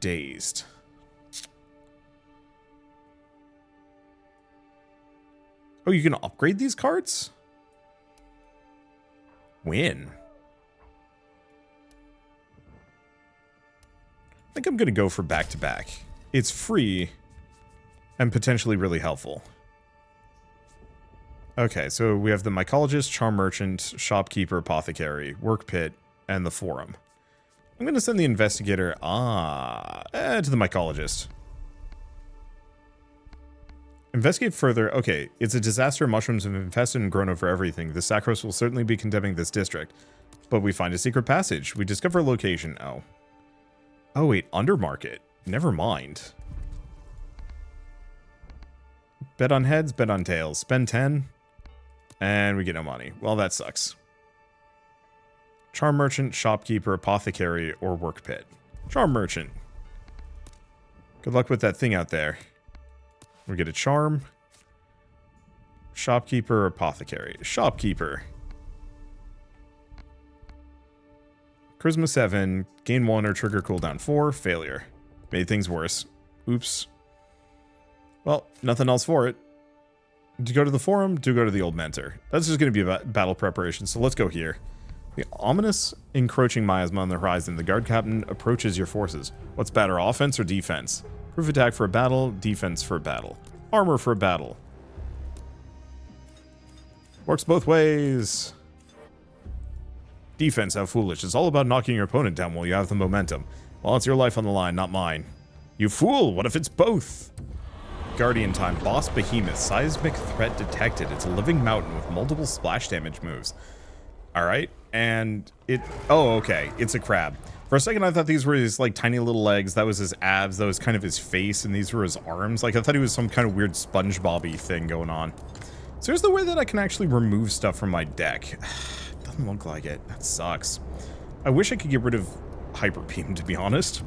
Dazed. Oh, you can upgrade these cards? Win. I think I'm going to go for back to back. It's free and potentially really helpful. Okay, so we have the mycologist, charm merchant, shopkeeper, apothecary, work pit, and the forum. I'm going to send the investigator to the mycologist. Investigate further. Okay, it's a disaster. Mushrooms have infested and grown over everything. The Sacros will certainly be condemning this district. But we find a secret passage. We discover a location. Oh. Oh, wait. Undermarket. Never mind. Bet on heads, bet on tails. Spend 10. And we get no money. Well, that sucks. Charm merchant, shopkeeper, apothecary, or work pit. Charm merchant. Good luck with that thing out there. We get a charm. Shopkeeper, apothecary. Shopkeeper. Charisma 7. Gain 1 or trigger cooldown 4. Failure. Made things worse. Oops. Well, nothing else for it. Do you go to the forum? Do you go to the old mentor? That's just going to be a battle preparation, so let's go here. The ominous encroaching miasma on the horizon. The guard captain approaches your forces. What's better, offense or defense? Proof attack for a battle, defense for a battle. Armor for a battle. Works both ways. Defense, how foolish. It's all about knocking your opponent down while you have the momentum. Well, it's your life on the line, not mine. You fool! What if it's both? Guardian time. Boss behemoth. Seismic threat detected. It's a living mountain with multiple splash damage moves. Alright, and it... Oh, okay. It's a crab. For a second, I thought these were his, like, tiny little legs. That was his abs. That was kind of his face, and these were his arms. Like, I thought he was some kind of weird SpongeBob-y thing going on. So here's the way that I can actually remove stuff from my deck. Doesn't look like it. That sucks. I wish I could get rid of Hyper Beam, to be honest.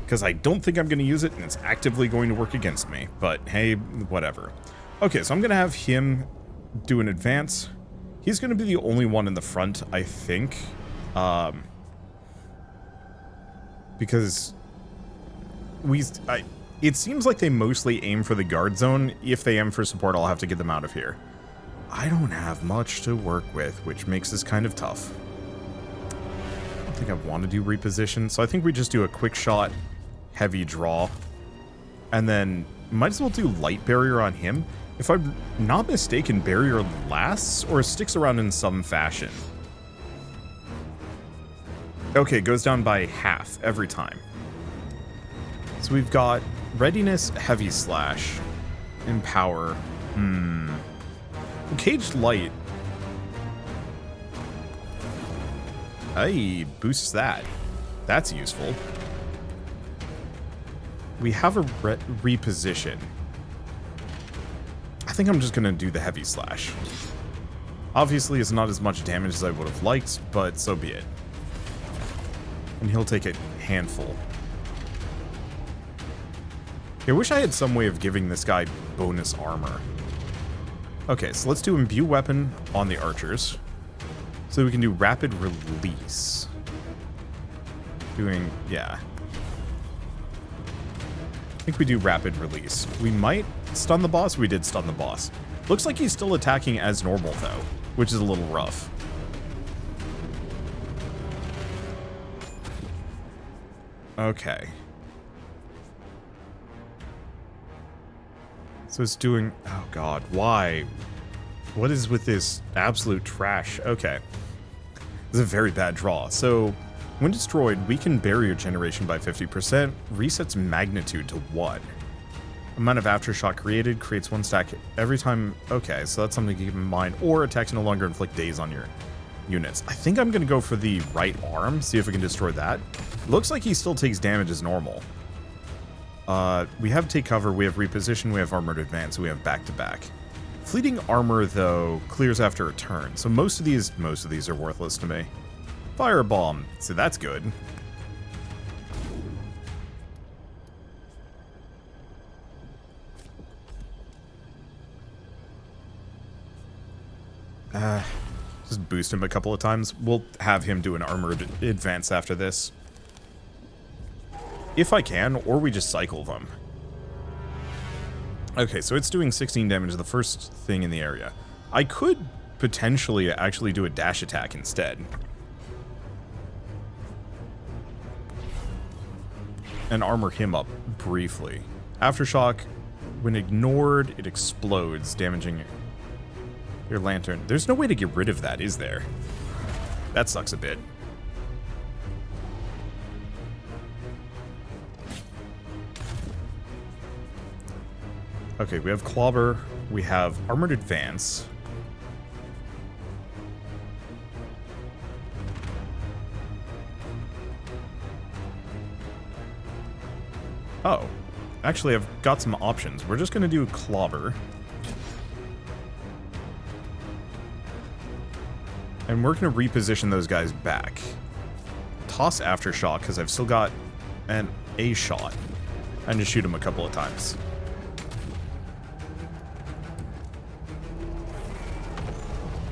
Because I don't think I'm going to use it, and it's actively going to work against me. But, hey, whatever. Okay, so I'm going to have him do an advance. He's going to be the only one in the front, I think. Because it seems like they mostly aim for the guard zone. If they aim for support, I'll have to get them out of here. I don't have much to work with, which makes this kind of tough. I don't think I want to do reposition, so I think we just do a quick shot, heavy draw, and then might as well do light barrier on him. If I'm not mistaken, barrier lasts or sticks around in some fashion. Okay, it goes down by half every time. So we've got readiness, heavy slash, empower. Caged light. Hey, boosts that. That's useful. We have a reposition. I think I'm just gonna do the heavy slash. Obviously, it's not as much damage as I would have liked, but so be it. And he'll take a handful. I wish I had some way of giving this guy bonus armor. Okay, so let's do Imbue Weapon on the archers. So we can do Rapid Release. Yeah. I think we do Rapid Release. We might stun the boss. We did stun the boss. Looks like he's still attacking as normal, though, which is a little rough. Okay. So it's doing... Oh, God. Why? What is with this absolute trash? Okay. This is a very bad draw. So, when destroyed, weaken barrier generation by 50%, resets magnitude to 1. Amount of aftershock created creates 1 stack every time. Okay, so that's something to keep in mind. Or attacks no longer inflict daze on your units. I think I'm going to go for the right arm, see if we can destroy that. Looks like he still takes damage as normal. We have Take Cover, we have Reposition, we have Armored Advance, we have Back-to-Back. Fleeting Armor, though, clears after a turn, so most of these are worthless to me. Firebomb, so that's good. Just boost him a couple of times. We'll have him do an Armored Advance after this. If I can, or we just cycle them. Okay, so it's doing 16 damage, the first thing in the area. I could potentially actually do a dash attack instead. And armor him up briefly. Aftershock, when ignored, it explodes, damaging your lantern. There's no way to get rid of that, is there? That sucks a bit. Okay, we have Clobber, we have Armored Advance. Oh, actually I've got some options. We're just going to do Clobber. And we're going to reposition those guys back. Toss Aftershock, because I've still got an A shot. And just shoot him a couple of times.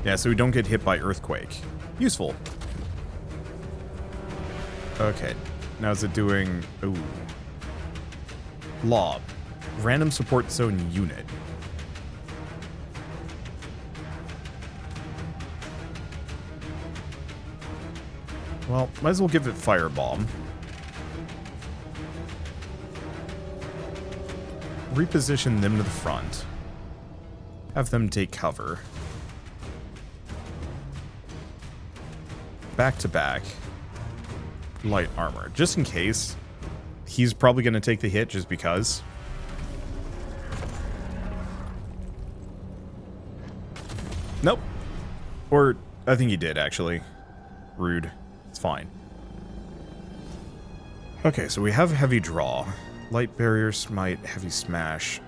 Yeah, so we don't get hit by Earthquake. Useful. Okay, now is it doing... Ooh. Lob. Random support zone unit. Well, might as well give it Firebomb. Reposition them to the front. Have them take cover. Back-to-back. Light armor. Just in case. He's probably going to take the hit just because. Nope. Or, I think he did, actually. Rude. It's fine. Okay, so we have Heavy Draw. Light Barrier, Smite, Heavy Smash.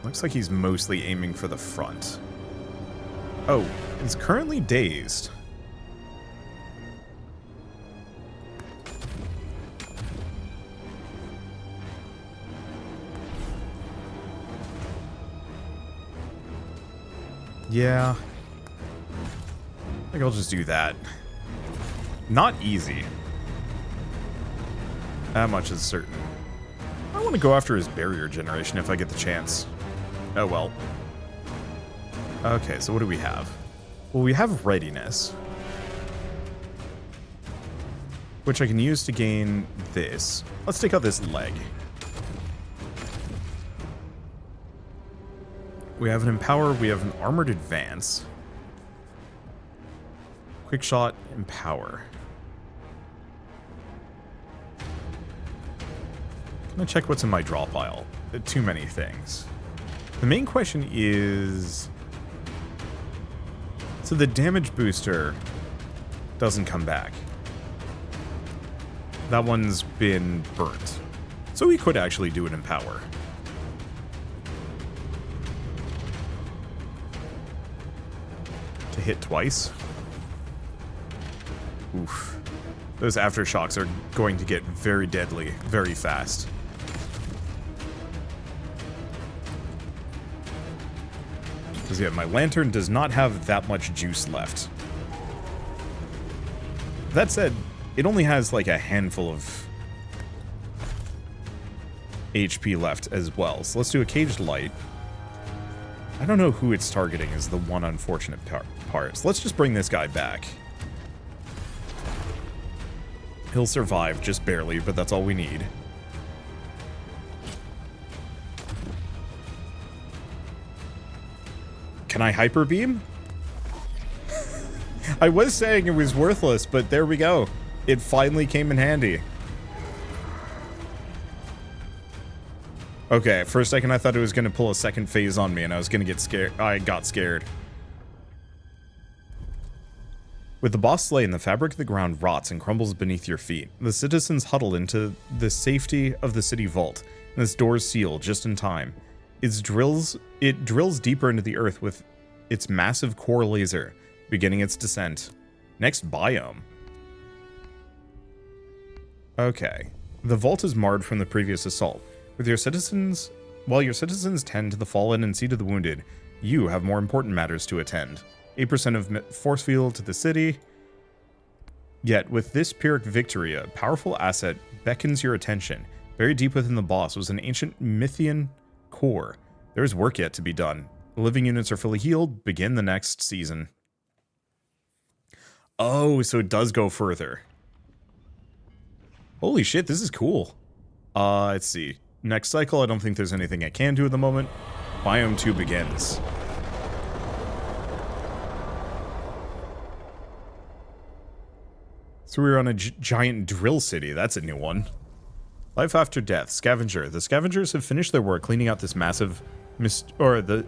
Looks like he's mostly aiming for the front. Oh, he's currently dazed. Yeah. I think I'll just do that. Not easy. That much is certain. I want to go after his barrier generation if I get the chance. Oh well. Okay, so what do we have? Well, we have readiness. Which I can use to gain this. Let's take out this leg. We have an Empower, we have an Armored Advance. Quick Shot, Empower. I'm gonna check what's in my draw pile. Too many things. The main question is... So the damage booster doesn't come back. That one's been burnt. So we could actually do an Empower. hit twice. Oof. Those aftershocks are going to get very deadly very fast. Because yeah, my lantern does not have that much juice left. That said, it only has like a handful of HP left as well. So let's do a caged light. I don't know who it's targeting is the one unfortunate part. So let's just bring this guy back. He'll survive just barely, but that's all we need. Can I hyper beam? I was saying it was worthless, but there we go. It finally came in handy. Okay, for a second I thought it was going to pull a second phase on me and I was going to get scared. I got scared. With the boss slain, the fabric of the ground rots and crumbles beneath your feet. The citizens huddle into the safety of the city vault, and its doors seal just in time. It drills deeper into the earth with its massive core laser, beginning its descent. Next biome. Okay. The vault is marred from the previous assault. While your citizens tend to the fallen and see to the wounded, you have more important matters to attend. 8% of force field to the city. Yet, with this Pyrrhic victory, a powerful asset beckons your attention. Buried deep within the boss was an ancient Mythian core. There is work yet to be done. The living units are fully healed. Begin the next season. Oh, so it does go further. Holy shit, this is cool. Let's see. Next cycle, I don't think there's anything I can do at the moment. Biome 2 begins. So we're on a giant drill city. That's a new one. Life after death. Scavenger. The scavengers have finished their work cleaning out this massive, the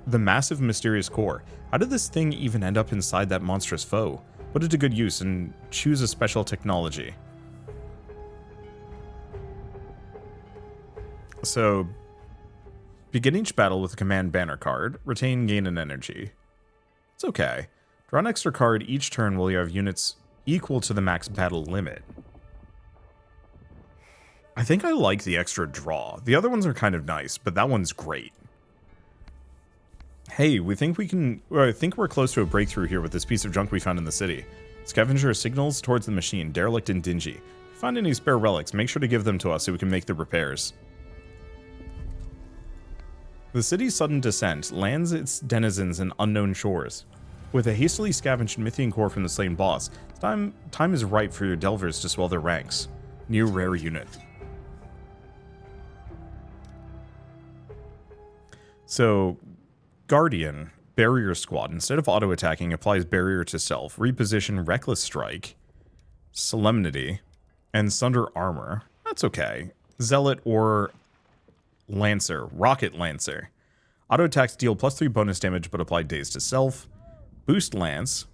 massive mysterious core. How did this thing even end up inside that monstrous foe? Put it to good use and choose a special technology. So, begin each battle with a command banner card. Retain, gain, and energy. It's okay. Draw an extra card each turn while you have units equal to the max battle limit. I think I like the extra draw. The other ones are kind of nice, but that one's great. Hey, I think we're close to a breakthrough here with this piece of junk we found in the city. Scavenger signals towards the machine, derelict and dingy. If you find any spare relics, make sure to give them to us so we can make the repairs. The city's sudden descent lands its denizens in unknown shores. With a hastily scavenged Mythian core from the slain boss, time is ripe for your delvers to swell their ranks. New rare unit. So, Guardian, Barrier Squad, instead of auto-attacking, applies Barrier to self, reposition Reckless Strike, Solemnity, and Sunder Armor. That's okay. Zealot or Lancer, Rocket Lancer. Auto-attacks deal +3 bonus damage but apply daze to self. Boost Lance.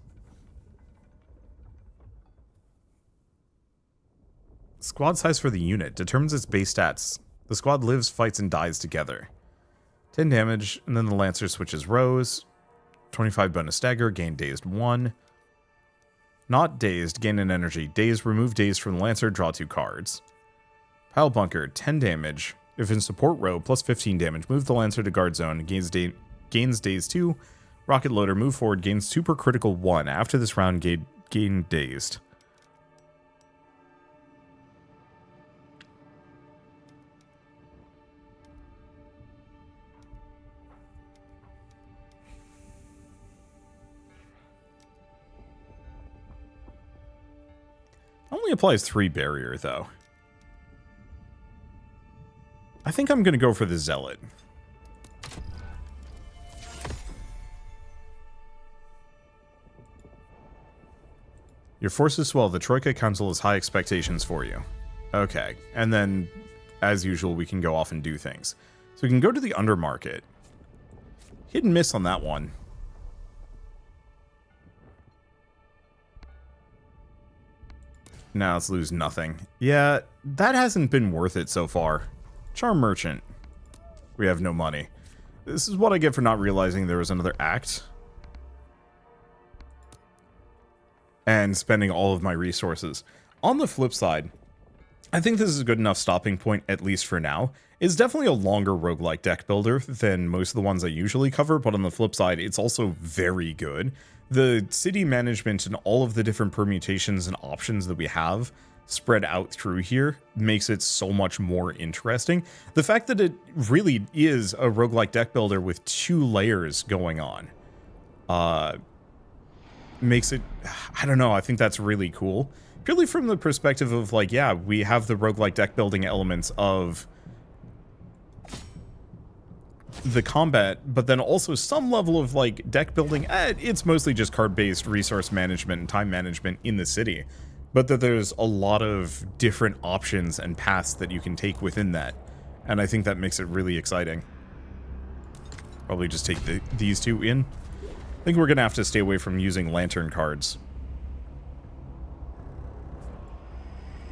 Squad size for the unit determines its base stats. The squad lives, fights, and dies together. 10 damage, and then the Lancer switches rows. 25 bonus stagger, gain dazed 1. Not dazed, gain an energy. Dazed, remove dazed from the Lancer, draw 2 cards. Pile Bunker, 10 damage. If in support row, +15 damage. Move the Lancer to guard zone, gains dazed 2. Rocket Loader, move forward, gains super critical 1. After this round, gain dazed. Only applies 3 barrier, though. I think I'm going to go for the Zealot. Your forces swell. The Troika Council has high expectations for you. Okay. And then, as usual, we can go off and do things. So we can go to the Undermarket. Hit and miss on that one. Now let's lose nothing. Yeah, that hasn't been worth it so far. Charm Merchant. We have no money. This is what I get for not realizing there was another act. and spending all of my resources. On the flip side, I think this is a good enough stopping point, at least for now. It's definitely a longer roguelike deck builder than most of the ones I usually cover, but on the flip side, it's also very good. The city management and all of the different permutations and options that we have spread out through here makes it so much more interesting. The fact that it really is a roguelike deck builder with 2 layers going on makes it, I don't know, I think that's really cool. Purely from the perspective of, like, yeah, we have the roguelike deck building elements of the combat, but then also some level of, like, deck building. It's mostly just card-based resource management and time management in the city, but that there's a lot of different options and paths that you can take within that, and I think that makes it really exciting. Probably just take these 2 in. I think we're gonna have to stay away from using lantern cards.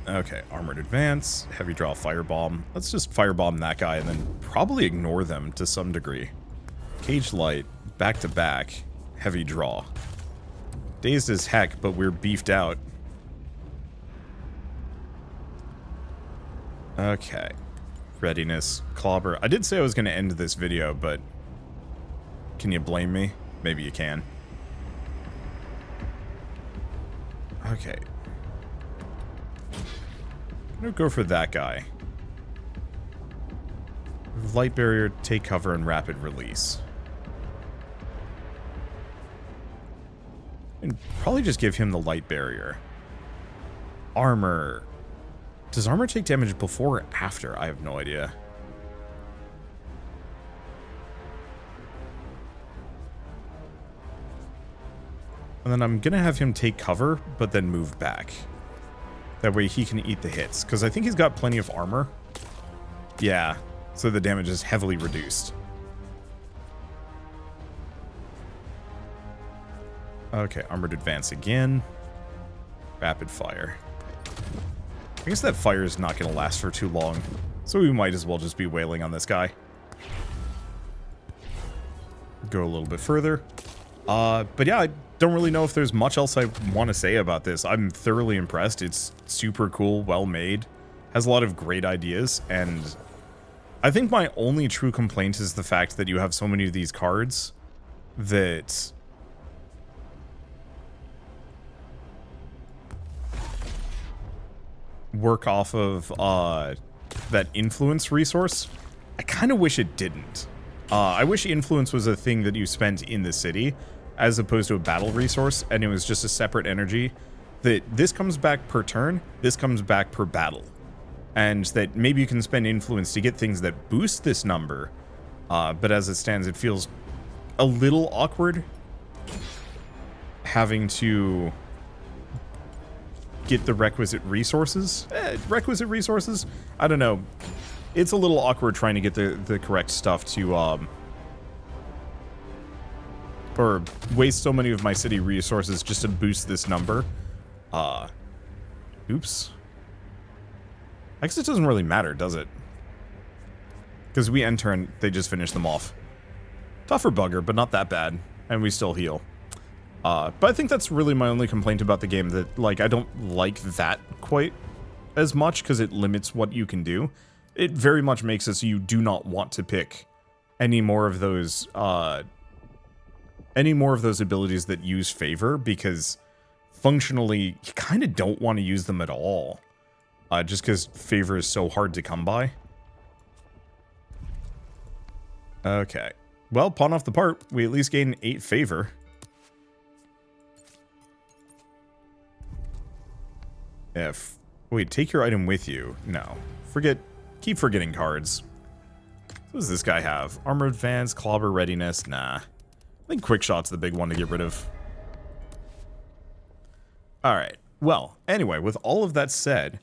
Okay, armored advance, heavy draw firebomb. Let's just firebomb that guy and then probably ignore them to some degree. Cage light, back to back, heavy draw. Dazed as heck, but we're beefed out. Okay. Readiness, clobber. I did say I was going to end this video, but can you blame me? Maybe you can. Okay. I'm gonna go for that guy. Light barrier, take cover, and rapid release. And probably just give him the light barrier. Armor. Does armor take damage before or after? I have no idea. And then I'm gonna have him take cover, but then move back. That way he can eat the hits, because I think he's got plenty of armor. Yeah, so the damage is heavily reduced. Okay, armored advance again. Rapid fire. I guess that fire is not going to last for too long, so we might as well just be wailing on this guy. Go a little bit further. But yeah, I don't really know if there's much else I want to say about this. I'm thoroughly impressed. It's super cool, well made, has a lot of great ideas, and I think my only true complaint is the fact that you have so many of these cards that work off of that influence resource. I kind of wish it didn't. I wish influence was a thing that you spent in the city as opposed to a battle resource, and it was just a separate energy. That this comes back per turn, this comes back per battle. And that maybe you can spend influence to get things that boost this number, but as it stands, it feels a little awkward having to get the requisite resources. Requisite resources? I don't know. It's a little awkward trying to get the correct stuff to, or waste so many of my city resources just to boost this number. Oops. I guess it doesn't really matter, does it? Because we enter and they just finish them off. Tougher bugger, but not that bad. And we still heal. But I think that's really my only complaint about the game, that, like, I don't like that quite as much because it limits what you can do. It very much makes it so you do not want to pick any more of those abilities that use favor, because functionally you kind of don't want to use them at all. Just because favor is so hard to come by. Okay. Well, pawn off the part, we at least gain 8 favor. Wait, take your item with you. No. Keep forgetting cards. What does this guy have? Armor advance, clobber readiness, nah. I think quick shot's the big one to get rid of. Alright, well, anyway, with all of that said,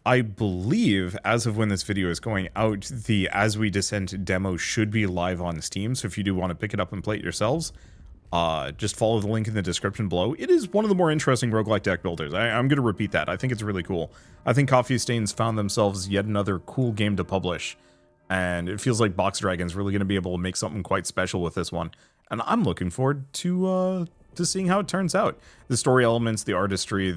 I believe, as of when this video is going out, the As We Descend demo should be live on Steam, so if you do want to pick it up and play it yourselves, just follow the link in the description below. It is one of the more interesting roguelike deck builders. I'm going to repeat that. I think it's really cool. I think Coffee Stains found themselves yet another cool game to publish, and it feels like Box Dragon's really going to be able to make something quite special with this one. And I'm looking forward to to seeing how it turns out. The story elements, the artistry,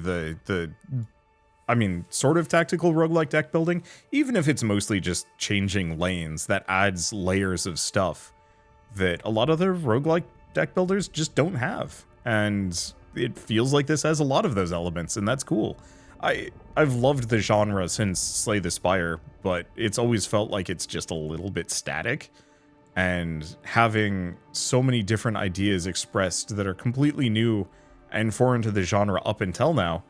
I mean, sort of tactical roguelike deck building, even if it's mostly just changing lanes, that adds layers of stuff that a lot of other roguelike deck builders just don't have. And it feels like this has a lot of those elements, and that's cool. I've loved the genre since Slay the Spire, but it's always felt like it's just a little bit static. And having so many different ideas expressed that are completely new and foreign to the genre up until now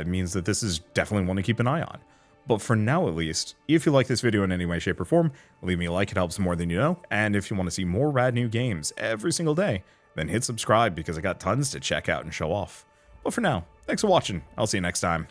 means that this is definitely one to keep an eye on. But for now, at least, if you like this video in any way, shape, or form, leave me a like, it helps more than you know. And if you want to see more rad new games every single day, then hit subscribe because I got tons to check out and show off. But for now, thanks for watching. I'll see you next time.